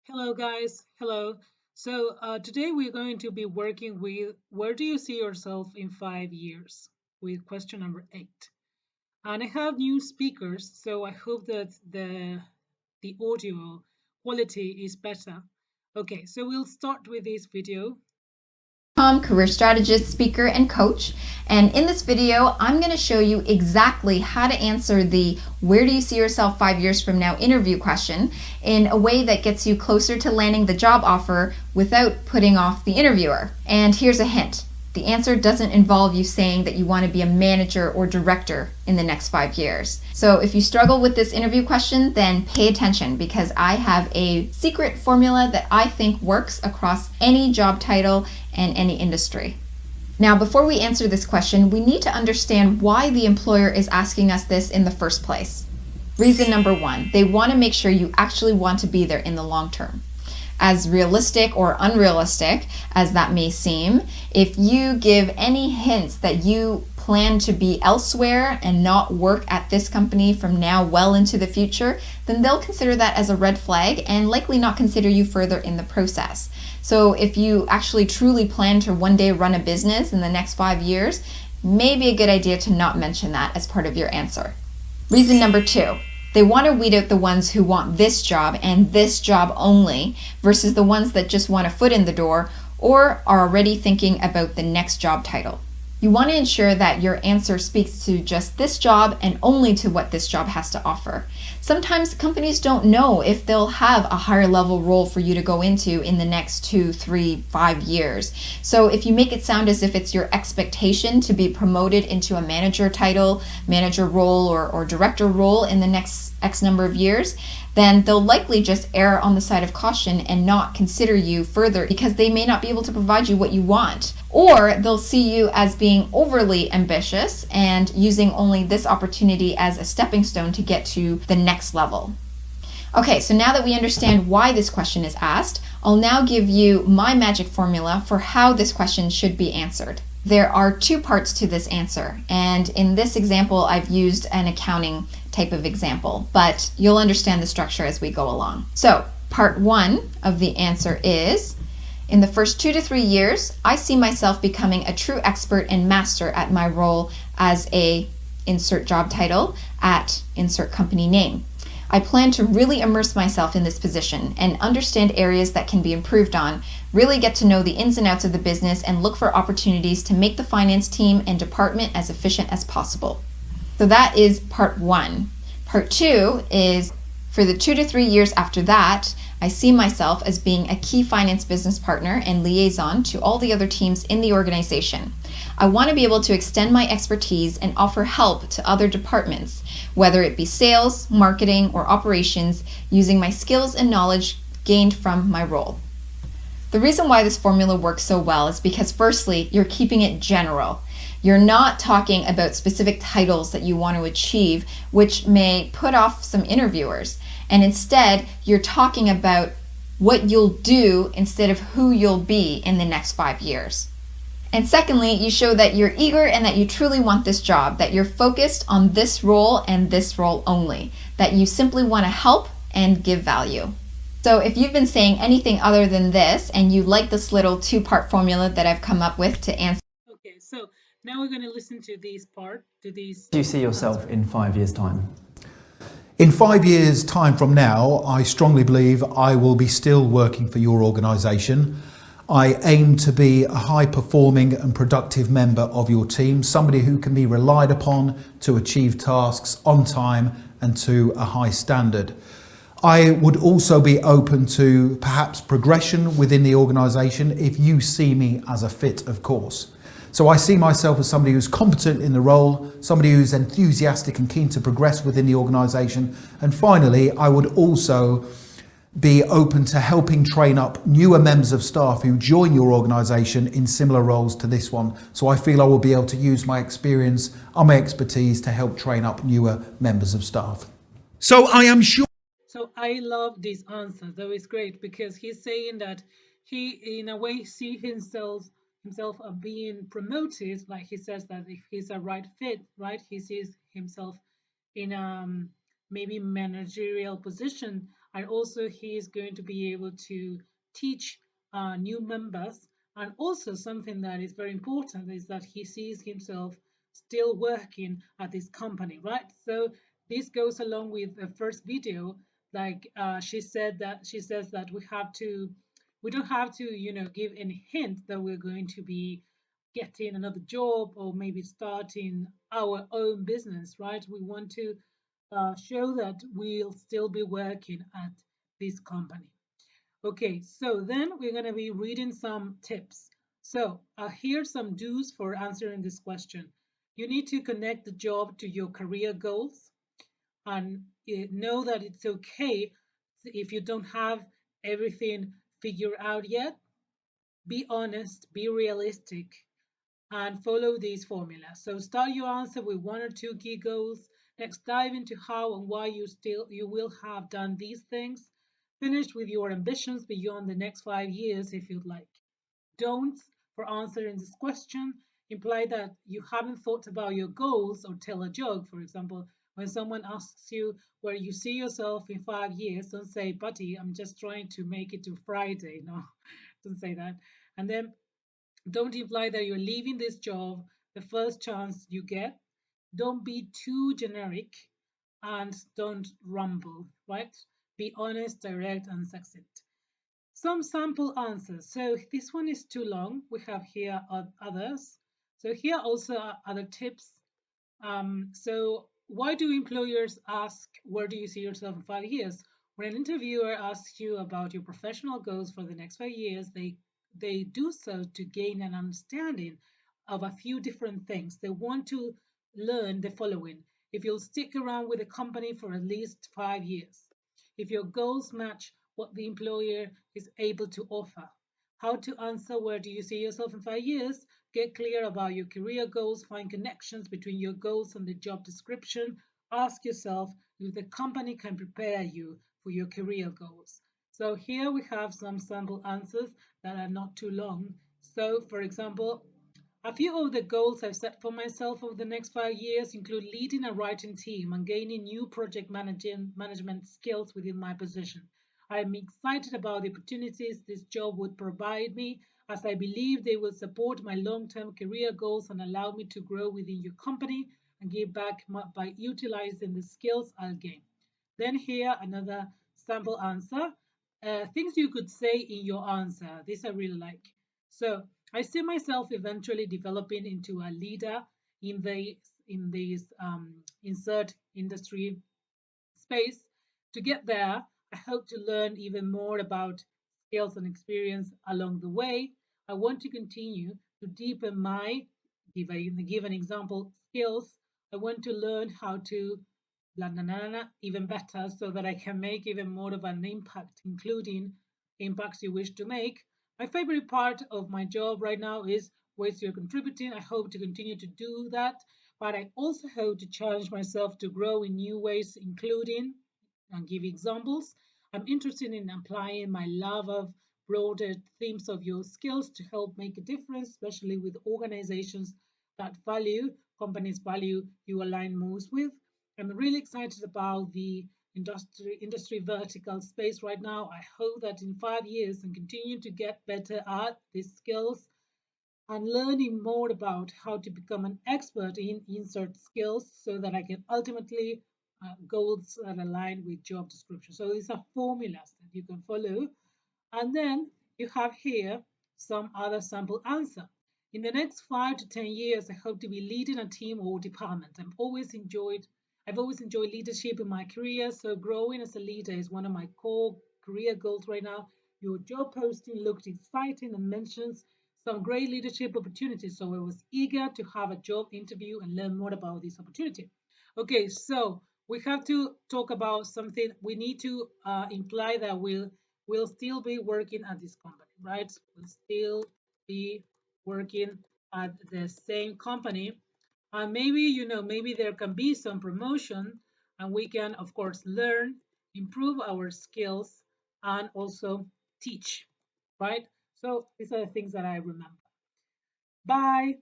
Hello, guys. Hello. So today we're going to be working with where do you see yourself in 5 years with question number 8. And I have new speakers, so I hope that the audio quality is better. Okay, so we'll start with this video. Career strategist, speaker, and coach. And in this video, I'm going to show you exactly how to answer the where do you see yourself 5 years from now interview question in a way that gets you closer to landing the job offer without putting off the interviewer. And here's a hint. The answer doesn't involve you saying that you want to be a manager or director in the next 5 years. So if you struggle with this interview question, then pay attention because I have a secret formula that I think works across any job title and any industry. Now, before we answer this question, we need to understand why the employer is asking us this in the first place. Reason number one, they want to make sure you actually want to be there in the long term. As realistic or unrealistic as that may seem, if you give any hints that you plan to be elsewhere and not work at this company from now well into the future, then they'll consider that as a red flag and likely not consider you further in the process. So if you actually truly plan to one day run a business in the next 5 years, maybe a good idea to not mention that as part of your answer. Reason number two, they want to weed out the ones who want this job and this job only versus the ones that just want a foot in the door or are already thinking about the next job title. You want to ensure that your answer speaks to just this job and only to what this job has to offer. Sometimes companies don't know if they'll have a higher level role for you to go into in the next 2, 3, 5 years. So if you make it sound as if it's your expectation to be promoted into a manager title, manager role, or director role in the next X number of years, then they'll likely just err on the side of caution and not consider you further because they may not be able to provide you what you want. Or they'll see you as being overly ambitious and using only this opportunity as a stepping stone to get to the next level. Okay, so now that we understand why this question is asked, I'll now give you my magic formula for how this question should be answered. There are two parts to this answer, and in this example, I've used an accounting type of example, but you'll understand the structure as we go along. So, part one of the answer is, in the first 2 to 3 years, I see myself becoming a true expert and master at my role as a insert job title at insert company name. I plan to really immerse myself in this position and understand areas that can be improved on, really get to know the ins and outs of the business, and look for opportunities to make the finance team and department as efficient as possible. So that is part one. Part two is, for the 2 to 3 years after that, I see myself as being a key finance business partner and liaison to all the other teams in the organization. I want to be able to extend my expertise and offer help to other departments, whether it be sales, marketing, or operations, using my skills and knowledge gained from my role. The reason why this formula works so well is because, firstly, you're keeping it general. You're not talking about specific titles that you want to achieve, which may put off some interviewers. And instead, you're talking about what you'll do instead of who you'll be in the next 5 years. And secondly, you show that you're eager and that you truly want this job, that you're focused on this role and this role only, that you simply want to help and give value. So if you've been saying anything other than this and you like this little two-part formula that I've come up with to answer. Okay, so now we're going to listen to these part, to these. Do you see yourself in 5 years' time? In 5 years' time from now, I strongly believe I will be still working for your organisation. I aim to be a high-performing and productive member of your team, somebody who can be relied upon to achieve tasks on time and to a high standard. I would also be open to perhaps progression within the organisation if you see me as a fit, of course. So I see myself as somebody who's competent in the role, somebody who's enthusiastic and keen to progress within the organisation. And finally, I would also be open to helping train up newer members of staff who join your organisation in similar roles to this one. So I feel I will be able to use my experience and my expertise to help train up newer members of staff. So I am sure. So I love this answer. That is great because he's saying that he, in a way, see himself being promoted. Like he says that if he's a right fit, right, he sees himself in maybe managerial position and also he is going to be able to teach new members. And also something that is very important is that he sees himself still working at this company, right? So this goes along with the first video. Like she said that she says that we don't have to, give any hint that we're going to be getting another job or maybe starting our own business, right? We want to show that we'll still be working at this company. Okay, so then we're going to be reading some tips. So here's some do's for answering this question. You need to connect the job to your career goals and know that it's okay if you don't have everything figured out yet. Be honest, be realistic, and follow these formulas. So start your answer with one or two key goals. Next, dive into how and why you will have done these things. Finish with your ambitions beyond the next 5 years if you'd like. Don'ts for answering this question imply that you haven't thought about your goals or tell a joke. For example, when someone asks you where you see yourself in 5 years, don't say, buddy, I'm just trying to make it to Friday. No, don't say that. And then don't imply that you're leaving this job the first chance you get. Don't be too generic and don't rumble, right? Be honest, direct, and succinct. Some sample answers. So this one is too long. We have here others. So here also are other tips. So why do employers ask, where do you see yourself in 5 years? When an interviewer asks you about your professional goals for the next 5 years, they do so to gain an understanding of a few different things. They want to learn the following: if you'll stick around with a company for at least 5 years, if your goals match what the employer is able to offer, how to answer where do you see yourself in 5 years, get clear about your career goals, find connections between your goals and the job description, ask yourself if the company can prepare you for your career goals. So here we have some sample answers that are not too long. So for example, a few of the goals I've set for myself over the next 5 years include leading a writing team and gaining new project management skills within my position. I am excited about the opportunities this job would provide me, as I believe they will support my long-term career goals and allow me to grow within your company and give back by utilizing the skills I'll gain. Then here another sample answer. Things you could say in your answer. This I really like. So I see myself eventually developing into a leader in this insert industry space. To get there, I hope to learn even more about skills and experience along the way. I want to continue to deepen my, give an example, skills. I want to learn how to blah, blah, blah, blah, even better so that I can make even more of an impact, including impacts you wish to make. My favorite part of my job right now is ways you're contributing. I hope to continue to do that, but I also hope to challenge myself to grow in new ways, including, and give examples. I'm interested in applying my love of broader themes of your skills to help make a difference, especially with organizations that value, companies value you align most with. I'm really excited about the industry vertical space right now. I hope that in 5 years and continue to get better at these skills and learning more about how to become an expert in insert skills so that I can ultimately goals that align with job description. So these are formulas that you can follow. And then you have here some other sample answer. In the next 5 to 10 years, I hope to be leading a team or department. I've always enjoyed leadership in my career, so growing as a leader is one of my core career goals right now. Your job posting looked exciting and mentions some great leadership opportunities, so I was eager to have a job interview and learn more about this opportunity. Okay, so we have to talk about something. We need to imply that we'll still be working at this company, right? We'll still be working at the same company. And maybe, maybe there can be some promotion and we can, of course, learn, improve our skills, and also teach, right? So these are the things that I remember. Bye.